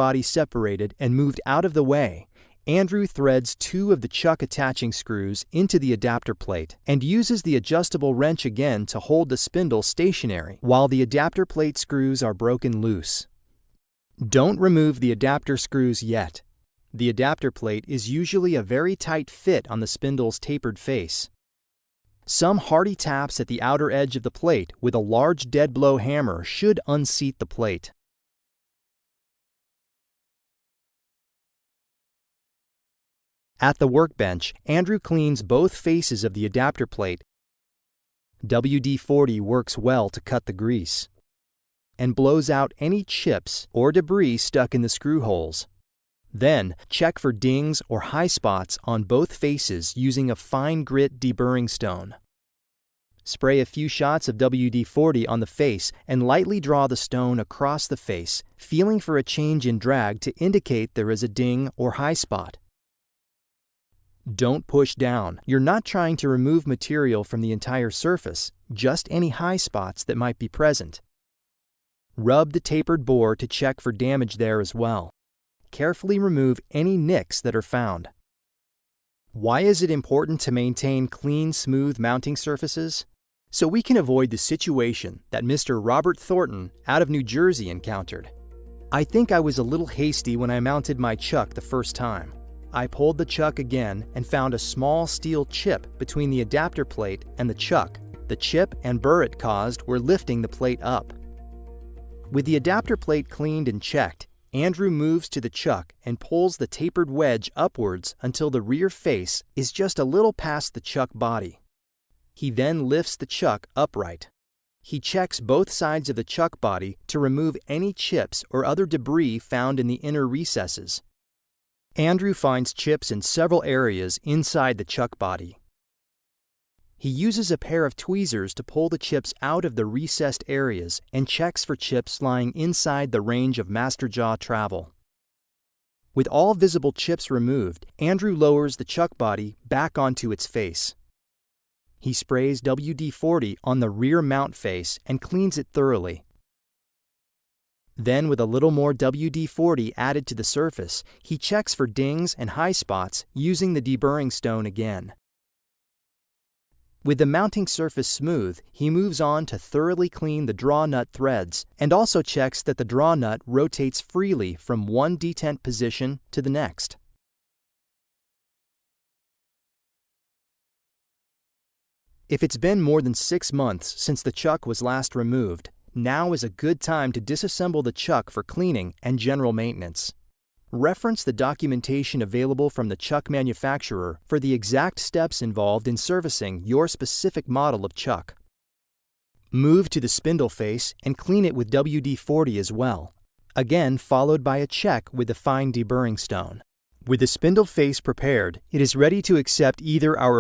body separated and moved out of the way, Andrew threads 2 of the chuck attaching screws into the adapter plate and uses the adjustable wrench again to hold the spindle stationary while the adapter plate screws are broken loose. Don't remove the adapter screws yet. The adapter plate is usually a very tight fit on the spindle's tapered face. Some hearty taps at the outer edge of the plate with a large dead blow hammer should unseat the plate. At the workbench, Andrew cleans both faces of the adapter plate. WD-40 works well to cut the grease and blows out any chips or debris stuck in the screw holes. Then, check for dings or high spots on both faces using a fine grit deburring stone. Spray a few shots of WD-40 on the face and lightly draw the stone across the face, feeling for a change in drag to indicate there is a ding or high spot. Don't push down. You're not trying to remove material from the entire surface, just any high spots that might be present. Rub the tapered bore to check for damage there as well. Carefully remove any nicks that are found. Why is it important to maintain clean, smooth mounting surfaces? So we can avoid the situation that Mr. Robert Thornton out of New Jersey encountered. I think I was a little hasty when I mounted my chuck the first time. I pulled the chuck again and found a small steel chip between the adapter plate and the chuck. The chip and burr it caused were lifting the plate up. With the adapter plate cleaned and checked, Andrew moves to the chuck and pulls the tapered wedge upwards until the rear face is just a little past the chuck body. He then lifts the chuck upright. He checks both sides of the chuck body to remove any chips or other debris found in the inner recesses. Andrew finds chips in several areas inside the chuck body. He uses a pair of tweezers to pull the chips out of the recessed areas and checks for chips lying inside the range of master jaw travel. With all visible chips removed, Andrew lowers the chuck body back onto its face. He sprays WD-40 on the rear mount face and cleans it thoroughly. Then, with a little more WD-40 added to the surface, he checks for dings and high spots using the deburring stone again. With the mounting surface smooth, he moves on to thoroughly clean the draw nut threads and also checks that the draw nut rotates freely from one detent position to the next. If it's been more than 6 months since the chuck was last removed, now is a good time to disassemble the chuck for cleaning and general maintenance. Reference the documentation available from the chuck manufacturer for the exact steps involved in servicing your specific model of chuck. Move to the spindle face and clean it with WD-40 as well, again followed by a check with the fine deburring stone. With the spindle face prepared, it is ready to accept either our